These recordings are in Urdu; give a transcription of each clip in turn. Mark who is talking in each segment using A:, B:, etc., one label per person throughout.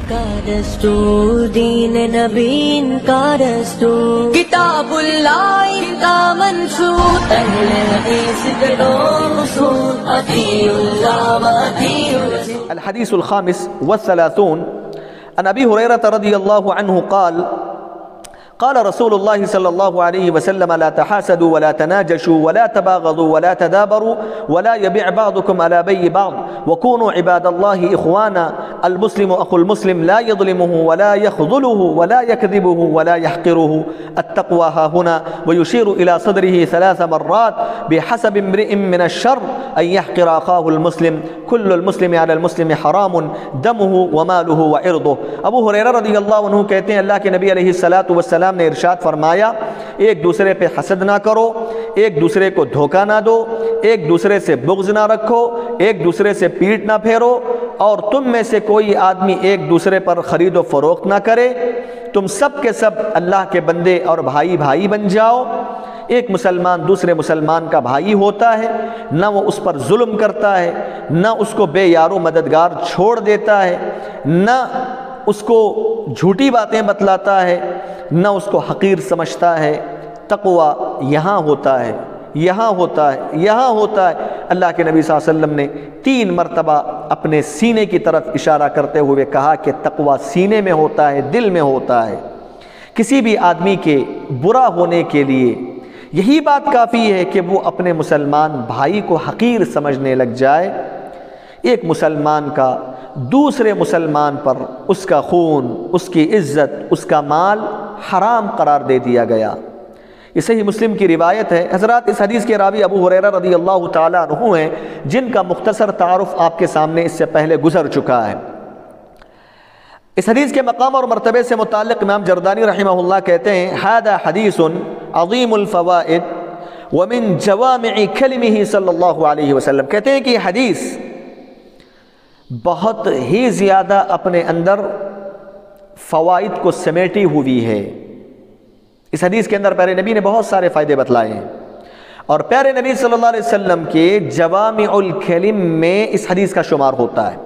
A: کا دستور دین نبی کا دستور کتاب اللہ کا منشور اہل حدیث کے دو اصول اطیع اللہ و اطیع الرسول.
B: الحديث الخامس والثلاثون عن أبي هريرة رضي الله عنه قال قال رسول الله صلى الله عليه وسلم لا تحاسدوا ولا تناجشوا ولا تباغضوا ولا تدابروا ولا يبيع بعضكم على بيع بعض وكونوا عباد الله إخوانا المسلم أخو المسلم لا يظلمه ولا يخذله ولا يكذبه ولا يحقره التقوى ها هنا ويشير إلى صدره 3 مرات بحسب امرئ من الشر أن يحقر أخاه المسلم كل المسلم على المسلم حرام دمه وماله وعرضه. ابو ہریرہ رضی اللہ عنہ کہتے ہیں اللہ کے نبی علیہ السلام نے ارشاد فرمایا ایک دوسرے پہ حسد نہ کرو، ایک دوسرے کو دھوکہ نہ دو، ایک دوسرے سے بغض نہ رکھو، ایک دوسرے سے پیٹ نہ پھیرو، اور تم میں سے کوئی آدمی ایک دوسرے پر خرید و فروخت نہ کرے. تم سب کے سب اللہ کے بندے اور بھائی بھائی بن جاؤ. ایک مسلمان دوسرے مسلمان کا بھائی ہوتا ہے، نہ وہ اس پر ظلم کرتا ہے، نہ اس کو بے یار و مددگار چھوڑ دیتا ہے، نہ اس کو جھوٹی باتیں بتلاتا ہے، نہ اس کو حقیر سمجھتا ہے. تقوی یہاں ہوتا ہے، یہاں ہوتا ہے، یہاں ہوتا ہے. اللہ کے نبی صلی اللہ علیہ وسلم نے 3 مرتبہ اپنے سینے کی طرف اشارہ کرتے ہوئے کہا کہ تقوی سینے میں ہوتا ہے، دل میں ہوتا ہے. کسی بھی آدمی کے برا ہونے کے لیے یہی بات کافی ہے کہ وہ اپنے مسلمان بھائی کو حقیر سمجھنے لگ جائے. ایک مسلمان کا دوسرے مسلمان پر اس کا خون، اس کی عزت، اس کا مال حرام قرار دے دیا گیا. یہ صحیح مسلم کی روایت ہے. حضرات اس حدیث کے راوی ابو ہریرہ رضی اللہ تعالیٰ عنہ ہیں، جن کا مختصر تعارف آپ کے سامنے اس سے پہلے گزر چکا ہے. اس حدیث کے مقام اور مرتبے سے متعلق امام جردانی رحمہ اللہ کہتے ہیں ھذا حدیث عظیم الفوائد ومن جوامع کلمہ صلی اللہ علیہ وسلم. کہتے ہیں کہ یہ حدیث بہت ہی زیادہ اپنے اندر فوائد کو سمیٹی ہوئی ہے. اس حدیث کے اندر پیارے نبی نے بہت سارے فائدے بتلائے ہیں، اور پیارے نبی صلی اللہ علیہ وسلم کے جوامع الکلم میں اس حدیث کا شمار ہوتا ہے.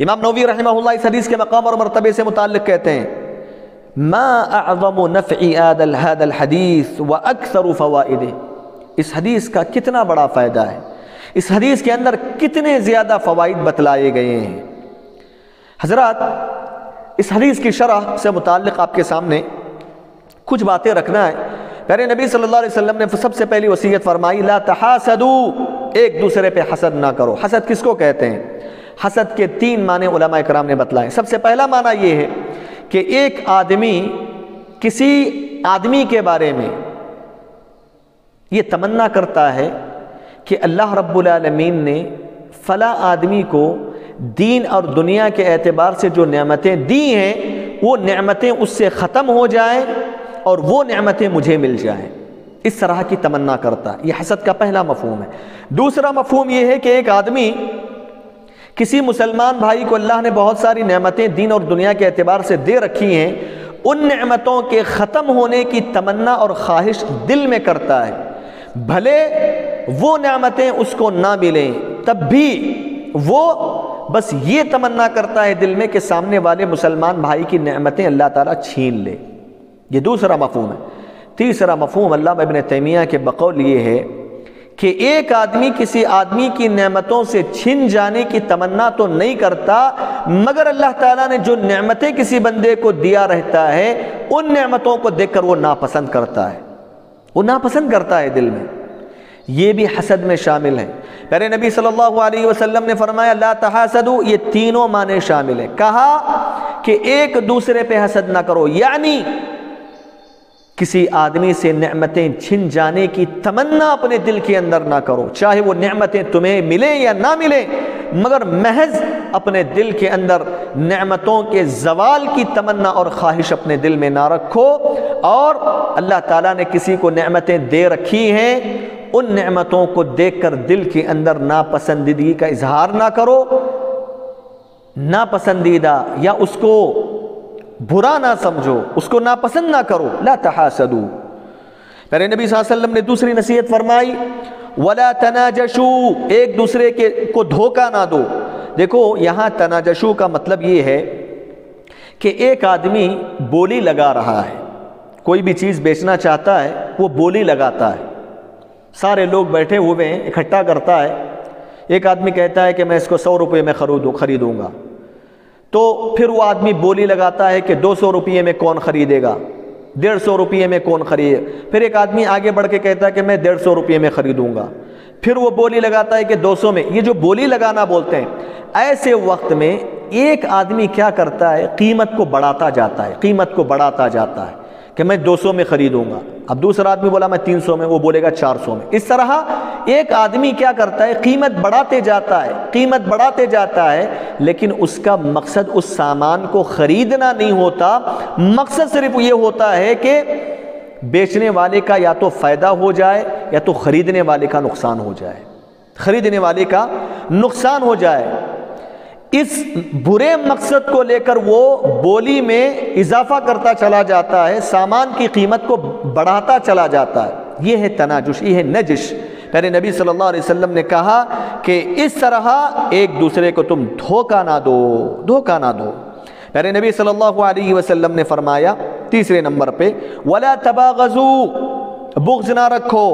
B: امام نووی رحمہ اللہ اس حدیث کے مقام اور مرتبے سے متعلق کہتے ہیں ما اعظم نفع هذا الحدیث واکثر فوائده. اس حدیث کا کتنا بڑا فائدہ ہے، اس حدیث کے اندر کتنے زیادہ فوائد بتلائے گئے ہیں. حضرات اس حدیث کی شرح سے متعلق آپ کے سامنے کچھ باتیں رکھنا ہے. پیارے نبی صلی اللہ علیہ وسلم نے سب سے پہلی وصیت فرمائی لا تحاسدوا، ایک دوسرے پہ حسد نہ کرو. حسد کس کو کہتے ہیں؟ حسد کے 3 معنی علماء کرام نے بتلائے. سب سے پہلا معنی یہ ہے کہ ایک آدمی کسی آدمی کے بارے میں یہ تمنا کرتا ہے کہ اللہ رب العالمین نے فلاں آدمی کو دین اور دنیا کے اعتبار سے جو نعمتیں دی ہیں وہ نعمتیں اس سے ختم ہو جائیں اور وہ نعمتیں مجھے مل جائیں. اس طرح کی تمنا کرتا ہے. یہ حسد کا پہلا مفہوم ہے. دوسرا مفہوم یہ ہے کہ ایک آدمی کسی مسلمان بھائی کو اللہ نے بہت ساری نعمتیں دین اور دنیا کے اعتبار سے دے رکھی ہیں، ان نعمتوں کے ختم ہونے کی تمنا اور خواہش دل میں کرتا ہے. بھلے وہ نعمتیں اس کو نہ ملیں تب بھی وہ بس یہ تمنا کرتا ہے دل میں کہ سامنے والے مسلمان بھائی کی نعمتیں اللہ تعالیٰ چھین لے. یہ دوسرا مفہوم ہے. تیسرا مفہوم علامہ ابن تیمیہ کے بقول یہ ہے کہ ایک آدمی کسی آدمی کی نعمتوں سے چھن جانے کی تمنا تو نہیں کرتا، مگر اللہ تعالیٰ نے جو نعمتیں کسی بندے کو دیا رہتا ہے ان نعمتوں کو دیکھ کر وہ ناپسند کرتا ہے، وہ ناپسند کرتا ہے دل میں. یہ بھی حسد میں شامل ہے. پیارے نبی صلی اللہ علیہ وسلم نے فرمایا لا تحاسدوا، یہ تینوں معنی شامل ہیں. کہا کہ ایک دوسرے پہ حسد نہ کرو، یعنی کسی آدمی سے نعمتیں چھن جانے کی تمنا اپنے دل کے اندر نہ کرو، چاہے وہ نعمتیں تمہیں ملیں یا نہ ملیں، مگر محض اپنے دل کے اندر نعمتوں کے زوال کی تمنا اور خواہش اپنے دل میں نہ رکھو. اور اللہ تعالیٰ نے کسی کو نعمتیں دے رکھی ہیں، ان نعمتوں کو دیکھ کر دل کے اندر ناپسندیدگی کا اظہار نہ کرو، ناپسندیدہ یا اس کو برا نہ سمجھو، اس کو ناپسند نہ کرو. لا تحاسدوا. پیارے نبی صلی اللہ علیہ وسلم نے دوسری نصیحت فرمائی ولا تناجشوا، ایک دوسرے کو دھوکہ نہ دو. دیکھو یہاں تناجشوا کا مطلب یہ ہے کہ ایک آدمی بولی لگا رہا ہے، کوئی بھی چیز بیچنا چاہتا ہے وہ بولی لگاتا ہے، سارے لوگ بیٹھے ہوئے ہیں، اکٹھا کرتا ہے، ایک آدمی کہتا ہے کہ میں اس کو 100 روپے میں خریدوں گا، تو پھر وہ آدمی بولی لگاتا ہے کہ 200 روپے میں کون خریدے گا، 150 روپے میں کون خریدے، پھر ایک آدمی آگے بڑھ کے کہتا ہے کہ میں 150 روپے میں خریدوں گا، پھر وہ بولی لگاتا ہے کہ 200 میں۔ یہ جو بولی لگانا بولتے ہیں، ایسے وقت میں ایک آدمی کیا کرتا ہے، قیمت کو بڑھاتا جاتا ہے، قیمت کو بڑھاتا جاتا ہے کہ میں 200 میں خریدوں گا، اب دوسرا آدمی بولا میں 300 میں، وہ بولے گا 400 میں۔ اس طرح ایک آدمی کیا کرتا ہے، قیمت بڑھاتے جاتا ہے، قیمت بڑھاتے جاتا ہے، لیکن اس کا مقصد اس سامان کو خریدنا نہیں ہوتا، مقصد صرف یہ ہوتا ہے کہ بیچنے والے کا یا تو فائدہ ہو جائے یا تو خریدنے والے کا نقصان ہو جائے، خریدنے والے کا نقصان ہو جائے۔ اس برے مقصد کو لے کر وہ بولی میں اضافہ کرتا چلا جاتا ہے، سامان کی قیمت کو بڑھاتا چلا جاتا ہے، یہ ہے تناجش، یہ ہے نجش۔ پیارے نبی صلی اللہ علیہ وسلم نے کہا کہ اس طرح ایک دوسرے کو تم دھوکہ نہ دو، دھوکہ نہ دو۔ پیارے نبی صلی اللہ علیہ وسلم نے فرمایا تیسرے نمبر پہ وَلَا تَبَاغَضُوا، بغض نہ رکھو،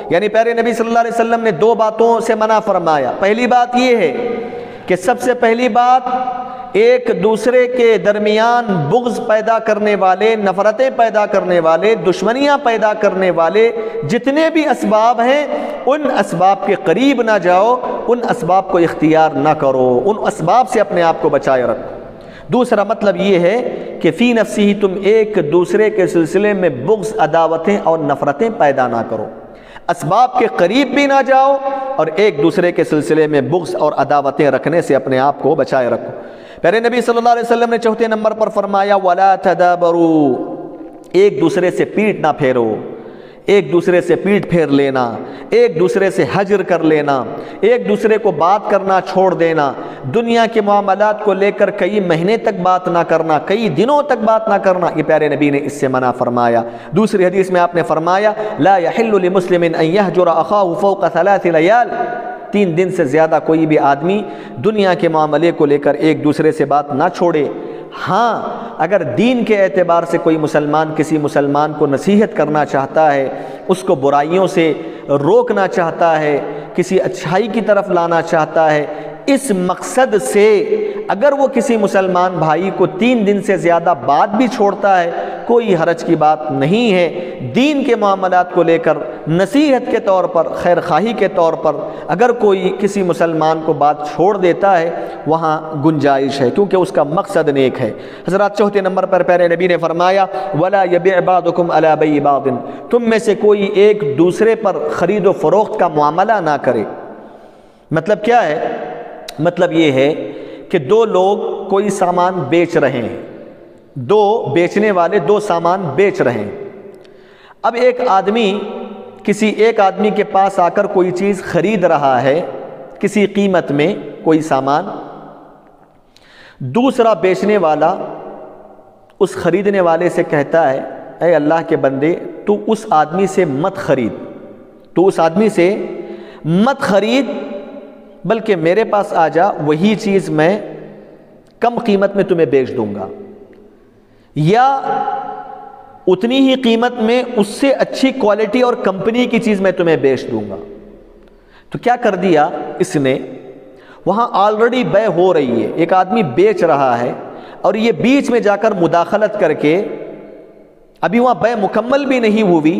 B: یعنی پیارے نبی صلی اللہ علیہ وسلم نے 2 باتوں سے منع فرمایا۔ پہلی بات یہ ہے کہ سب سے پہلی بات، ایک دوسرے کے درمیان بغض پیدا کرنے والے، نفرتیں پیدا کرنے والے، دشمنیاں پیدا کرنے والے جتنے بھی اسباب ہیں، ان اسباب کے قریب نہ جاؤ، ان اسباب کو اختیار نہ کرو، ان اسباب سے اپنے آپ کو بچائے رکھو۔ دوسرا مطلب یہ ہے کہ فی نفسی تم ایک دوسرے کے سلسلے میں بغض، عداوتیں اور نفرتیں پیدا نہ کرو، اسباب کے قریب بھی نہ جاؤ اور ایک دوسرے کے سلسلے میں بغض اور عداوتیں رکھنے سے اپنے آپ کو بچائے رکھو۔ پیارے نبی صلی اللہ علیہ وسلم نے چوتھے نمبر پر فرمایا وَلَا تَدَابَرُوا، ایک دوسرے سے پیٹ نہ پھیرو، ایک دوسرے سے پیٹ پھیر لینا، ایک دوسرے سے حجر کر لینا، ایک دوسرے کو بات کرنا چھوڑ دینا، دنیا کے معاملات کو لے کر کئی مہینے تک بات نہ کرنا، کئی دنوں تک بات نہ کرنا، یہ پیارے نبی نے اس سے منع فرمایا۔ دوسری حدیث میں آپ نے فرمایا لا يحل لمسلم ان يهجر اخاه فوق 3 لیال، 3 دن سے زیادہ کوئی بھی آدمی دنیا کے معاملے کو لے کر ایک دوسرے سے بات نہ چھوڑے۔ ہاں اگر دین کے اعتبار سے کوئی مسلمان کسی مسلمان کو نصیحت کرنا چاہتا ہے، اس کو برائیوں سے روکنا چاہتا ہے، کسی اچھائی کی طرف لانا چاہتا ہے، اس مقصد سے اگر وہ کسی مسلمان بھائی کو 3 دن سے زیادہ بات بھی چھوڑتا ہے، کوئی حرج کی بات نہیں ہے۔ دین کے معاملات کو لے کر نصیحت کے طور پر، خیر خواہی کے طور پر اگر کوئی کسی مسلمان کو بات چھوڑ دیتا ہے، وہاں گنجائش ہے، کیونکہ اس کا مقصد نیک ہے۔ حضرات چوتھے نمبر پر پیارے نبی نے فرمایا وَلَا يَبِعْ بَعْضُكُمْ عَلَى بَيْعِ بَعْضٍ، تم میں سے کوئی ایک دوسرے پر خرید و فروخت کا معاملہ نہ کرے۔ مطلب کیا ہے؟ مطلب یہ ہے کہ 2 لوگ کوئی سامان بیچ رہے ہیں، 2 بیچنے والے 2 سامان بیچ رہے ہیں۔ اب ایک آدمی کسی ایک آدمی کے پاس آ کر کوئی چیز خرید رہا ہے کسی قیمت میں، کوئی سامان، دوسرا بیچنے والا اس خریدنے والے سے کہتا ہے اے اللہ کے بندے تو اس آدمی سے مت خرید، تو اس آدمی سے مت خرید، بلکہ میرے پاس آ جا، وہی چیز میں کم قیمت میں تمہیں بیچ دوں گا، یا اتنی ہی قیمت میں اس سے اچھی کوالٹی اور کمپنی کی چیز میں تمہیں بیچ دوں گا۔ تو کیا کر دیا اس نے، وہاں آلریڈی بے ہو رہی ہے، ایک آدمی بیچ رہا ہے اور یہ بیچ میں جا کر مداخلت کر کے، ابھی وہاں بے مکمل بھی نہیں ہوئی،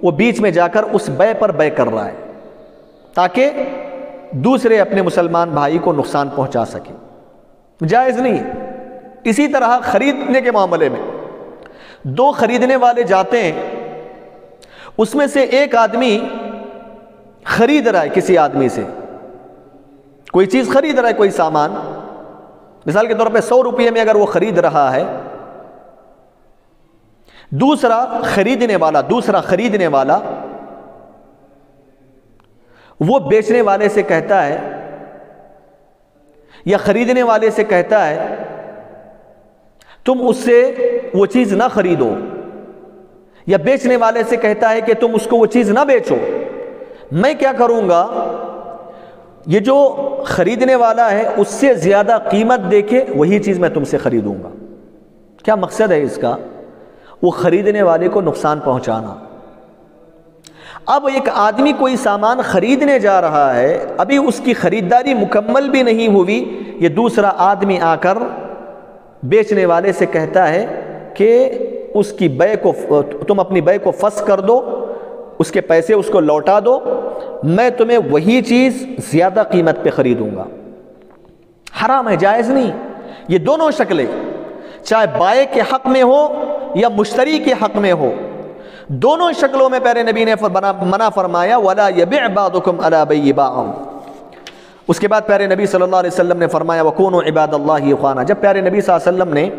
B: وہ بیچ میں جا کر اس بے پر بے کر رہا ہے تاکہ دوسرے اپنے مسلمان بھائی کو نقصان پہنچا سکے، جائز نہیں۔ اسی طرح خریدنے کے معاملے میں 2 خریدنے والے جاتے ہیں، اس میں سے ایک آدمی خرید رہا ہے کسی آدمی سے، کوئی چیز خرید رہا ہے، کوئی سامان، مثال کے طور پہ 100 روپے میں اگر وہ خرید رہا ہے، دوسرا خریدنے والا وہ بیچنے والے سے کہتا ہے یا خریدنے والے سے کہتا ہے تم اس سے وہ چیز نہ خریدو، یا بیچنے والے سے کہتا ہے کہ تم اس کو وہ چیز نہ بیچو، میں کیا کروں گا، یہ جو خریدنے والا ہے اس سے زیادہ قیمت دے کے وہی چیز میں تم سے خریدوں گا، کیا مقصد ہے اس کا؟ وہ خریدنے والے کو نقصان پہنچانا۔ اب ایک آدمی کوئی سامان خریدنے جا رہا ہے، ابھی اس کی خریداری مکمل بھی نہیں ہوئی، یہ دوسرا آدمی آ کر بیچنے والے سے کہتا ہے کہ اس کی بے کو تم اپنی بے کو فسخ کر دو، اس کے پیسے اس کو لوٹا دو، میں تمہیں وہی چیز زیادہ قیمت پہ خریدوں گا۔ حرام ہے، جائز نہیں۔ یہ دونوں شکلیں، چاہے بائع کے حق میں ہو یا مشتری کے حق میں ہو، دونوں شکلوں میں پیارے نبی نے منع فرمایا، وَلَا يَبِعْ بَعْضُكُمْ عَلَى بَيِّ بَعْضٍ۔ اس کے بعد پیارے نبی صلی اللہ علیہ وسلم نے فرمایا وَكُونُوا عِبَادَ اللَّهِ إِخْوَانًا۔ جب پیارے نبی صلی اللہ علیہ وسلم نے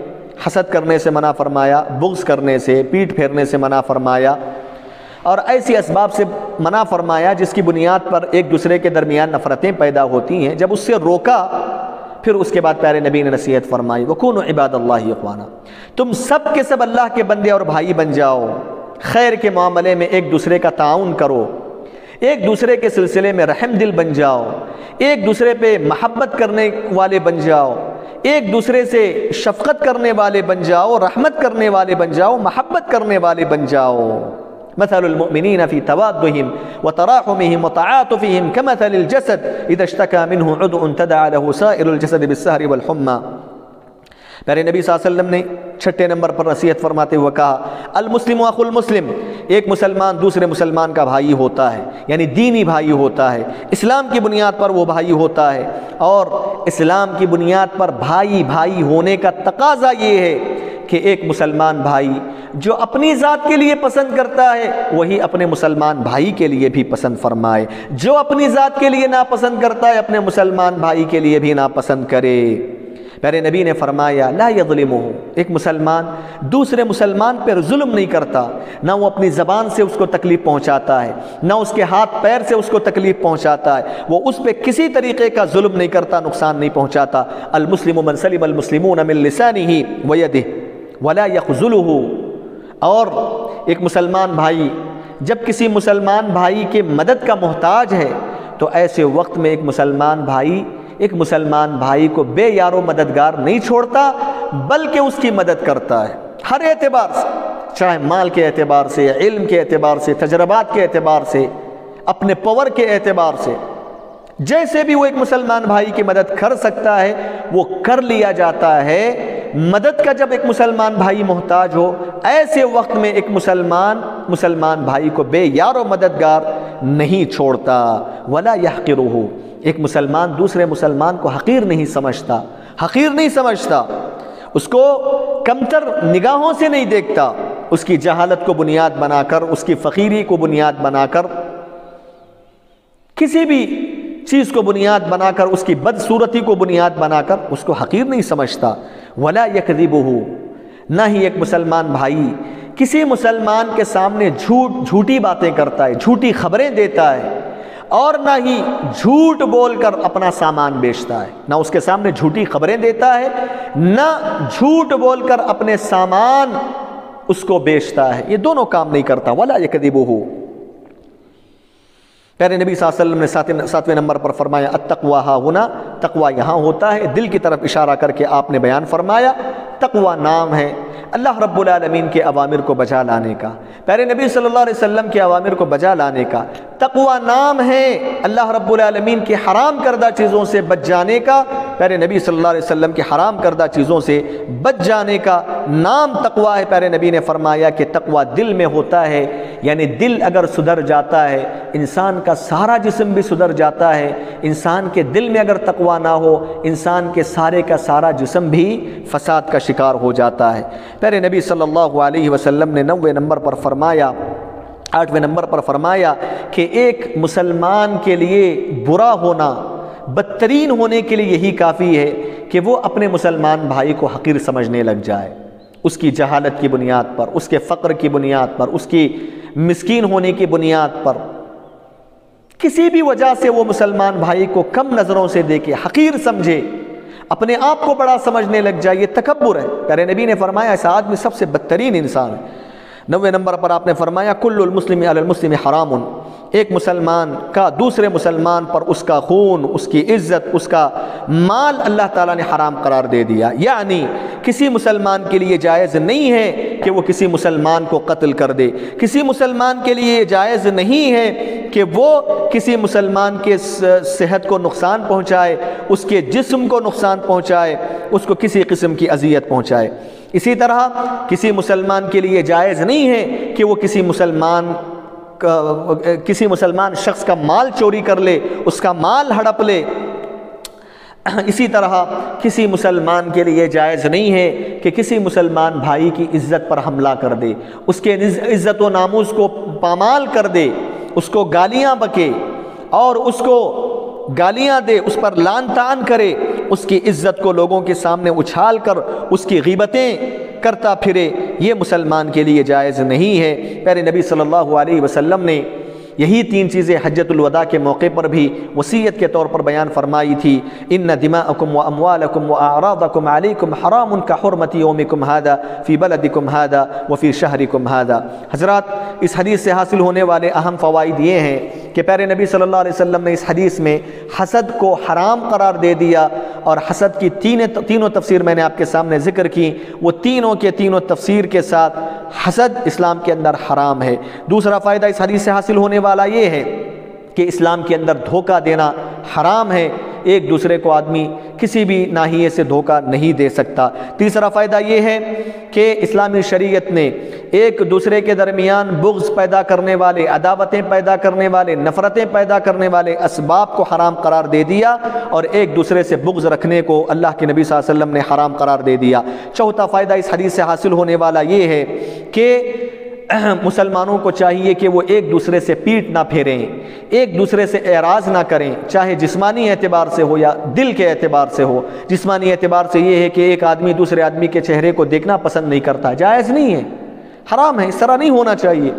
B: حسد کرنے سے منع فرمایا، بغض کرنے سے، پیٹ پھیرنے سے منع فرمایا، اور ایسی اسباب سے منع فرمایا جس کی بنیاد پر ایک دوسرے کے درمیان نفرتیں پیدا ہوتی ہیں، جب اس سے روکا، پھر اس کے بعد پیارے نبی نے نصیحت فرمائی وَكُونُوا عِبَادَ اللَّهِ إِخْوَانًا، تم سب کے سب اللہ کے بندے اور بھائی بن جاؤ، خیر کے معاملے میں ایک دوسرے کا تعاون کرو، ایک دوسرے کے سلسلے میں رحم دل بن جاؤ، ایک دوسرے پہ محبت کرنے والے بن جاؤ، ایک دوسرے سے شفقت کرنے والے بن جاؤ، رحمت کرنے والے بن جاؤ، محبت کرنے والے بن جاؤ۔ مثل المؤمنین فی توادہم وتراحمہم وتعاطفہم کمثل الجسد اذا اشتکى منہ عضو تداعى له سائر الجسد بالسہر والحمى۔ پیارے نبی صلی اللہ علیہ وسلم نے 6 نمبر پر نصیحت فرماتے ہوئے کہا المسلم اخو المسلم، ایک مسلمان دوسرے مسلمان کا بھائی ہوتا ہے، یعنی دینی بھائی ہوتا ہے، اسلام کی بنیاد پر وہ بھائی ہوتا ہے، اور اسلام کی بنیاد پر بھائی بھائی ہونے کا تقاضا یہ ہے کہ ایک مسلمان بھائی جو اپنی ذات کے لیے پسند کرتا ہے وہی اپنے مسلمان بھائی کے لیے بھی پسند فرمائے، جو اپنی ذات کے لیے ناپسند کرتا ہے اپنے مسلمان بھائی کے لیے بھی ناپسند کرے۔ پیارے نبی نے فرمایا لا یظلمہ، ایک مسلمان دوسرے مسلمان پر ظلم نہیں کرتا، نہ وہ اپنی زبان سے اس کو تکلیف پہنچاتا ہے، نہ اس کے ہاتھ پیر سے اس کو تکلیف پہنچاتا ہے، وہ اس پہ کسی طریقے کا ظلم نہیں کرتا، نقصان نہیں پہنچاتا۔ المسلم من سلم المسلمون من لسانہ ویدہ ولا یخذلہ، اور ایک مسلمان بھائی جب کسی مسلمان بھائی کے مدد کا محتاج ہے تو ایسے وقت میں ایک مسلمان بھائی کو بے یار و مددگار نہیں چھوڑتا، بلکہ اس کی مدد کرتا ہے ہر اعتبار سے، چاہے مال کے اعتبار سے، علم کے اعتبار سے، تجربات کے اعتبار سے، اپنے پاور کے اعتبار سے، جیسے بھی وہ ایک مسلمان بھائی کی مدد کر سکتا ہے وہ کر لیا جاتا ہے۔ مدد کا جب ایک مسلمان بھائی محتاج ہو، ایسے وقت میں ایک مسلمان بھائی کو بے یار و مددگار نہیں چھوڑتا۔ ولا یحقرہ، ایک مسلمان دوسرے مسلمان کو حقیر نہیں سمجھتا، اس کو کمتر نگاہوں سے نہیں دیکھتا، اس کی جہالت کو بنیاد بنا کر، اس کی فقیری کو بنیاد بنا کر، کسی بھی چیز کو بنیاد بنا کر، اس کی بدصورتی کو بنیاد بنا کر اس کو حقیر نہیں سمجھتا۔ ولا یکذبہ، نہ ہی ایک مسلمان بھائی کسی مسلمان کے سامنے جھوٹی باتیں کرتا ہے، جھوٹی خبریں دیتا ہے، اور نہ ہی جھوٹ بول کر اپنا سامان بیچتا ہے، نہ اس کے سامنے جھوٹی خبریں دیتا ہے، نہ جھوٹ بول کر اپنے سامان اس کو بیچتا ہے، یہ دونوں کام نہیں کرتا۔ ولا یکذبہ، پیارے نبی صلی اللہ علیہ وسلم نے 7ویں نمبر پر فرمایا التقوی ہا ہنا، تقوی یہاں ہوتا ہے، دل کی طرف اشارہ کر کے آپ نے بیان فرمایا تقوی نام ہے اللہ رب العالمین کے اوامر کو بجا لانے کا، پیارے نبی صلی اللہ علیہ وسلم کے اوامر کو بجا لانے کا، تقوی نام ہے اللہ رب العالمین کی حرام کردہ چیزوں سے بچ جانے کا، پیارے نبی صلی اللہ علیہ وسلم کی حرام کردہ چیزوں سے بچ جانے کا نام تقوی ہے۔ پیارے نبی نے فرمایا کہ تقوی دل میں ہوتا ہے، یعنی دل اگر سدھر جاتا ہے انسان کا سارا جسم بھی سدھر جاتا ہے، انسان کے دل میں اگر تقوی نہ ہو انسان کے سارے کا سارا جسم بھی فساد کا شکار ہو جاتا ہے۔ پیارے نبی صلی اللہ علیہ وسلم نے 9ویں نمبر پر فرمایا، 8ویں نمبر پر فرمایا کہ ایک مسلمان کے لیے برا ہونا، بدترین ہونے کے لیے یہی کافی ہے کہ وہ اپنے مسلمان بھائی کو حقیر سمجھنے لگ جائے، اس کی جہالت کی بنیاد پر، اس کے فقر کی بنیاد پر، اس کی مسکین ہونے کی بنیاد پر، کسی بھی وجہ سے وہ مسلمان بھائی کو کم نظروں سے دیکھے، حقیر سمجھے، اپنے آپ کو بڑا سمجھنے لگ جائے، یہ تکبر ہے۔ پیارے نبی نے فرمایا ایسا آدمی سب سے بدترین انسان ہے۔ 9ویں نمبر پر آپ نے فرمایا کل المسلم علی المسلم حرام، ایک مسلمان کا دوسرے مسلمان پر اس کا خون، اس کی عزت، اس کا مال اللہ تعالیٰ نے حرام قرار دے دیا۔ یعنی کسی مسلمان کے لیے جائز نہیں ہے کہ وہ کسی مسلمان کو قتل کر دے، کسی مسلمان کے لیے جائز نہیں ہے کہ وہ کسی مسلمان کے صحت کو نقصان پہنچائے، اس کے جسم کو نقصان پہنچائے، اس کو کسی قسم کی اذیت پہنچائے۔ اسی طرح کسی مسلمان کے لیے جائز نہیں ہے کہ وہ کسی مسلمان شخص کا مال چوری کر لے، اس کا مال ہڑپ لے۔ اسی طرح کسی مسلمان کے لیے جائز نہیں ہے کہ کسی مسلمان بھائی کی عزت پر حملہ کر دے، اس کے عزت و ناموس کو پامال کر دے، اس کو گالیاں بکے اور اس کو گالیاں دے، اس پر لعن طعن کرے، اس کی عزت کو لوگوں کے سامنے اچھال کر اس کی غیبتیں کرتا پھرے، یہ مسلمان کے لیے جائز نہیں ہے۔ پیارے نبی صلی اللہ علیہ وسلم نے یہی تین چیزیں حجۃ الوداع کے موقع پر بھی وصیت کے طور پر بیان فرمائی تھی۔ ان دماءکم واموالکم واعراضکم علیکم حرام کحرمۃ یومکم ھذا فی بلدکم ھذا وفی شہرکم ھذا۔ حضرات، اس حدیث سے حاصل ہونے والے اہم فوائد یہ ہیں کہ پیارے نبی صلی اللہ علیہ وسلم نے اس حدیث میں حسد کو حرام قرار دے دیا، اور حسد کی تینوں تفسیر میں نے آپ کے سامنے ذکر کی، وہ تینوں کے تینوں تفسیر کے ساتھ حسد اسلام کے اندر حرام ہے۔ دوسرا فائدہ اس حدیث سے حاصل ہونے والا یہ ہے کہ اسلام کے اندر دھوکہ دینا حرام ہے، ایک دوسرے کو آدمی کسی بھی ناحیے سے دھوکہ نہیں دے سکتا۔ تیسرا فائدہ یہ ہے کہ اسلامی شریعت نے ایک دوسرے کے درمیان بغض پیدا کرنے والے، عداوتیں پیدا کرنے والے، نفرتیں پیدا کرنے والے اسباب کو حرام قرار دے دیا، اور ایک دوسرے سے بغض رکھنے کو اللہ کے نبی صلی اللہ علیہ وسلم نے حرام قرار دے دیا۔ چوتھا فائدہ اس حدیث سے حاصل ہونے والا یہ ہے کہ مسلمانوں کو چاہیے کہ وہ ایک دوسرے سے پیٹ نہ پھیریں، ایک دوسرے سے اعراض نہ کریں، چاہے جسمانی اعتبار سے ہو یا دل کے اعتبار سے ہو۔ جسمانی اعتبار سے یہ ہے کہ ایک آدمی دوسرے آدمی کے چہرے کو دیکھنا پسند نہیں کرتا، جائز نہیں ہے، حرام ہے، اس طرح نہیں ہونا چاہیے۔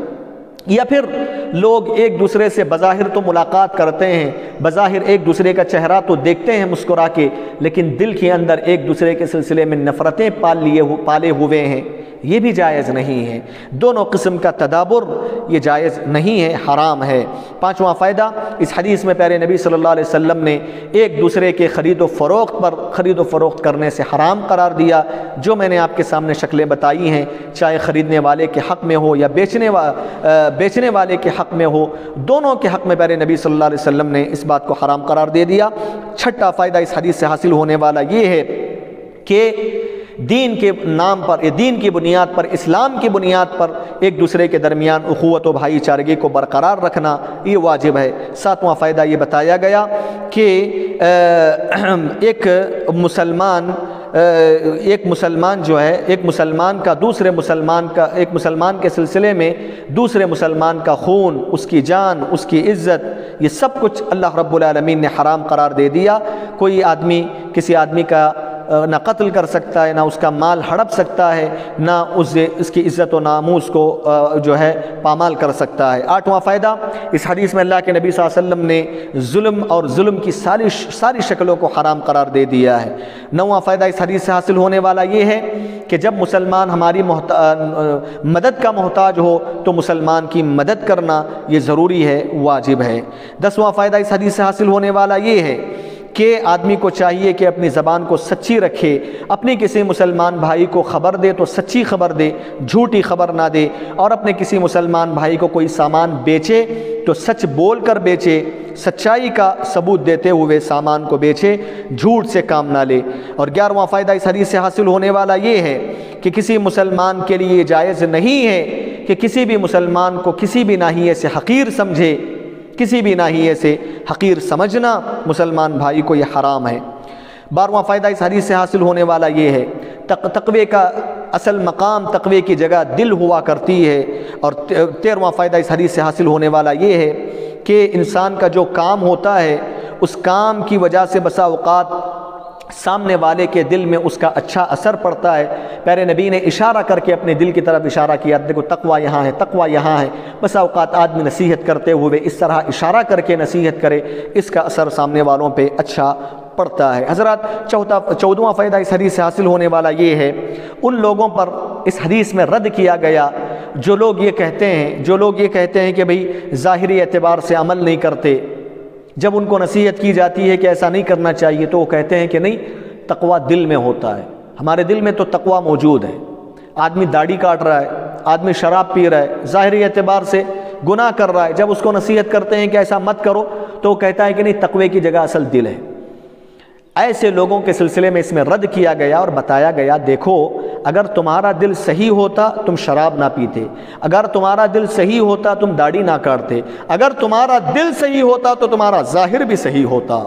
B: یا پھر لوگ ایک دوسرے سے بظاہر تو ملاقات کرتے ہیں، بظاہر ایک دوسرے کا چہرہ تو دیکھتے ہیں مسکرا کے، لیکن دل کے اندر ایک دوسرے کے سلسلے میں نفرتیں پالے ہوئے ہیں، یہ بھی جائز نہیں ہے۔ دونوں قسم کا تدابر یہ جائز نہیں ہے، حرام ہے۔ پانچواں فائدہ اس حدیث میں پیارے نبی صلی اللہ علیہ وسلم نے ایک دوسرے کے خرید و فروخت کرنے سے حرام قرار دیا، جو میں نے آپ کے سامنے شکلیں بتائی ہیں، چاہے خریدنے والے کے حق میں ہو یا بیچنے والے کے حق میں ہو، دونوں کے حق میں پیارے نبی صلی اللہ علیہ وسلم نے اس بات کو حرام قرار دے دیا۔ چھٹا فائدہ اس حدیث سے حاصل ہونے والا یہ ہے کہ دین کے نام پر، دین کی بنیاد پر، اسلام کی بنیاد پر ایک دوسرے کے درمیان اخوت و بھائی چارگی کو برقرار رکھنا یہ واجب ہے۔ ساتواں فائدہ یہ بتایا گیا کہ ایک مسلمان کے سلسلے میں دوسرے مسلمان کا خون، اس کی جان، اس کی عزت، یہ سب کچھ اللہ رب العالمین نے حرام قرار دے دیا۔ کوئی آدمی کسی آدمی کا نہ قتل کر سکتا ہے، نہ اس کا مال ہڑپ سکتا ہے، نہ اس کی عزت و ناموس کو جو ہے پامال کر سکتا ہے۔ آٹھواں فائدہ اس حدیث میں اللہ کے نبی صلی اللہ علیہ وسلم نے ظلم اور ظلم کی ساری شکلوں کو حرام قرار دے دیا ہے۔ نواں فائدہ اس حدیث سے حاصل ہونے والا یہ ہے کہ جب مسلمان ہماری مدد کا محتاج ہو تو مسلمان کی مدد کرنا یہ ضروری ہے، واجب ہے۔ دسواں فائدہ اس حدیث سے حاصل ہونے والا یہ ہے کہ آدمی کو چاہیے کہ اپنی زبان کو سچی رکھے، اپنی کسی مسلمان بھائی کو خبر دے تو سچی خبر دے، جھوٹی خبر نہ دے، اور اپنے کسی مسلمان بھائی کو کوئی سامان بیچے تو سچ بول کر بیچے، سچائی کا ثبوت دیتے ہوئے سامان کو بیچے، جھوٹ سے کام نہ لے۔ اور 11واں فائدہ اس حدیث سے حاصل ہونے والا یہ ہے کہ کسی مسلمان کے لیے جائز نہیں ہے کہ کسی بھی مسلمان کو کسی بھی ناحیے سے حقیر سمجھے، کسی بھی ناحیے سے حقیر سمجھنا مسلمان بھائی کو یہ حرام ہے۔ 12واں فائدہ اس حدیث سے حاصل ہونے والا یہ ہے تقوی کا اصل مقام، تقوی کی جگہ دل ہوا کرتی ہے۔ اور 13واں فائدہ اس حدیث سے حاصل ہونے والا یہ ہے کہ انسان کا جو کام ہوتا ہے اس کام کی وجہ سے بسا اوقات سامنے والے کے دل میں اس کا اچھا اثر پڑتا ہے۔ پیارے نبی نے اشارہ کر کے اپنے دل کی طرف اشارہ کیا، دیکھو تقویٰ یہاں ہے، تقویٰ یہاں ہے۔ بسا اوقات آدمی نصیحت کرتے ہوئے اس طرح اشارہ کر کے نصیحت کرے، اس کا اثر سامنے والوں پہ اچھا پڑتا ہے۔ حضرات، 14واں فائدہ اس حدیث سے حاصل ہونے والا یہ ہے، ان لوگوں پر اس حدیث میں رد کیا گیا جو لوگ یہ کہتے ہیں کہ بھئی ظاہری اعتبار سے عمل نہیں کرتے، جب ان کو نصیحت کی جاتی ہے کہ ایسا نہیں کرنا چاہیے تو وہ کہتے ہیں کہ نہیں، تقویٰ دل میں ہوتا ہے، ہمارے دل میں تو تقویٰ موجود ہے۔ آدمی داڑھی کاٹ رہا ہے، آدمی شراب پی رہا ہے، ظاہری اعتبار سے گناہ کر رہا ہے، جب اس کو نصیحت کرتے ہیں کہ ایسا مت کرو تو وہ کہتا ہے کہ نہیں، تقوی کی جگہ اصل دل ہے۔ ایسے لوگوں کے سلسلے میں اس میں رد کیا گیا اور بتایا گیا، دیکھو اگر تمہارا دل صحیح ہوتا تم شراب نہ پیتے، اگر تمہارا دل صحیح ہوتا تم داڑھی نہ کاٹتے، اگر تمہارا دل صحیح ہوتا تو تمہارا ظاہر بھی صحیح ہوتا۔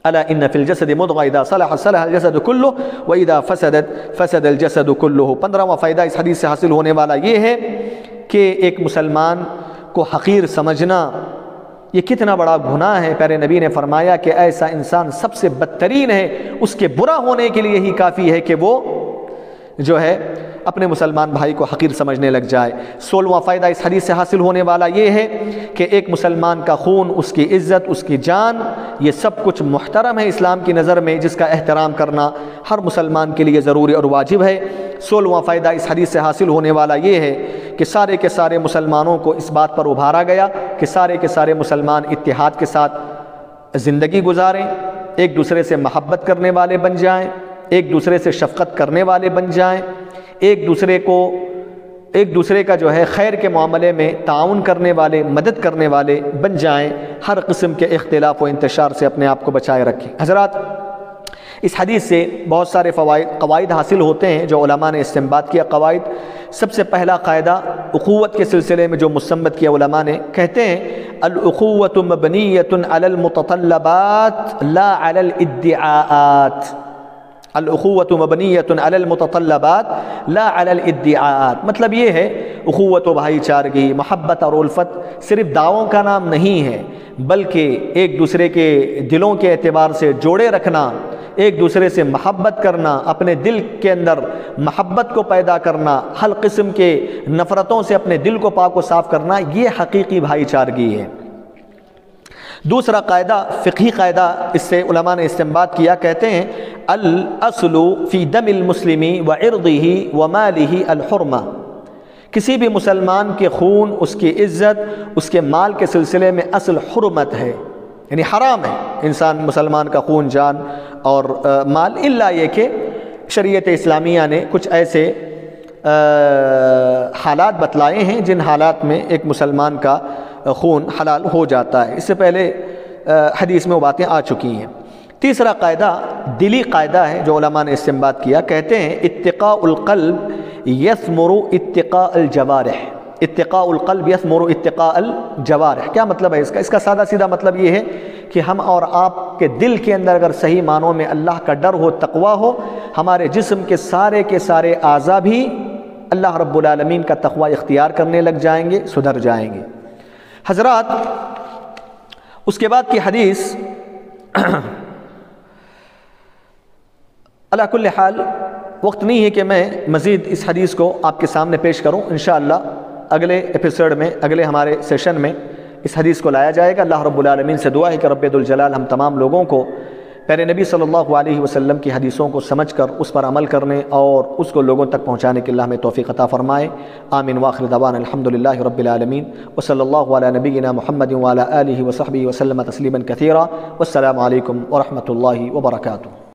B: الا ان فی الجسد مضغہ اذا صلح صلح الجسد کلہ واذا فسدت فسد الجسد کلہ۔ 15واں فائدہ اس حدیث سے حاصل ہونے والا یہ ہے کہ ایک مسلمان کو حقیر سمجھنا یہ کتنا بڑا گناہ ہے۔ پیارے نبی نے فرمایا کہ ایسا انسان سب سے بدترین ہے، اس کے برا ہونے کے لیے ہی کافی ہے کہ وہ جو ہے اپنے مسلمان بھائی کو حقیر سمجھنے لگ جائے۔ 16واں فائدہ اس حدیث سے حاصل ہونے والا یہ ہے کہ ایک مسلمان کا خون، اس کی عزت، اس کی جان، یہ سب کچھ محترم ہے اسلام کی نظر میں، جس کا احترام کرنا ہر مسلمان کے لیے ضروری اور واجب ہے۔ 16واں فائدہ اس حدیث سے حاصل ہونے والا یہ ہے کہ سارے کے سارے مسلمانوں کو اس بات پر ابھارا گیا کہ سارے کے سارے مسلمان اتحاد کے ساتھ زندگی گزاریں، ایک دوسرے سے محبت کرنے والے بن جائیں، ایک دوسرے سے شفقت کرنے والے بن جائیں، ایک دوسرے کا جو ہے خیر کے معاملے میں تعاون کرنے والے، مدد کرنے والے بن جائیں، ہر قسم کے اختلاف و انتشار سے اپنے آپ کو بچائے رکھیں۔ حضرات، اس حدیث سے بہت سارے قواعد حاصل ہوتے ہیں جو علماء نے استنباط کیا۔ قواعد، سب سے پہلا قاعدہ اخوت کے سلسلے میں جو مستنبط کیا علماء نے، کہتے ہیں الاخوۃ مبنیۃ علی المتطلبات لا علی الادعاءات۔ الاخوۃ مبنیۃ علی المتطلبات لا علی الادعاءات، مطلب یہ ہے اخوت و بھائی چارگی، محبت اور الفت صرف دعووں کا نام نہیں ہے، بلکہ ایک دوسرے کے دلوں کے اعتبار سے جوڑے رکھنا، ایک دوسرے سے محبت کرنا، اپنے دل کے اندر محبت کو پیدا کرنا، ہر قسم کے نفرتوں سے اپنے دل کو پاک و صاف کرنا، یہ حقیقی بھائی چارگی ہے۔ دوسرا قاعدہ، فقہی قاعدہ اس سے علماء نے استنباط کیا، کہتے ہیں الاصل فی دم المسلم وعرضہ ومالہ الحرمہ۔ کسی بھی مسلمان کے خون، اس کی عزت، اس کے مال کے سلسلے میں اصل حرمت ہے، یعنی حرام ہے انسان مسلمان کا خون، جان اور مال، الا یہ کہ شریعت اسلامیہ نے کچھ ایسے حالات بتلائے ہیں جن حالات میں ایک مسلمان کا خون حلال ہو جاتا ہے۔ اس سے پہلے حدیث میں وہ باتیں آ چکی ہیں۔ تیسرا قاعدہ دلی قاعدہ ہے جو علماء نے استنباط کیا، کہتے ہیں اتقاء القلب یثمر اتقاء الجوارح۔ اتقاء القلب یثمر اتقاء الجوارح، کیا مطلب ہے اس کا؟ اس کا سادہ سیدھا مطلب یہ ہے کہ ہم اور آپ کے دل کے اندر اگر صحیح معنوں میں اللہ کا ڈر ہو، تقویٰ ہو، ہمارے جسم کے سارے اعضاء بھی اللہ رب العالمین کا تقویٰ اختیار کرنے لگ جائیں گے، سدھر جائیں گے۔ حضرات، اس کے بعد کی حدیث علی کل حال وقت نہیں ہے کہ میں مزید اس حدیث کو آپ کے سامنے پیش کروں، انشاءاللہ اگلے ایپیسوڈ میں، اگلے ہمارے سیشن میں اس حدیث کو لایا جائے گا۔ اللہ رب العالمین سے دعا ہے کہ رب ذوالجلال ہم تمام لوگوں کو پیارے نبی صلی اللہ علیہ وسلم کی حدیثوں کو سمجھ کر اس پر عمل کرنے اور اس کو لوگوں تک پہنچانے کے اللہ ہمیں توفیق عطا فرمائے۔ آمین وآخر دعوانا الحمدللہ رب العالمین، وصلی اللہ علی نبینا محمد وعلی آلہ وصحبہ وسلم تسلیما کثیرا، والسلام علیکم ورحمۃ اللہ وبرکاتہ۔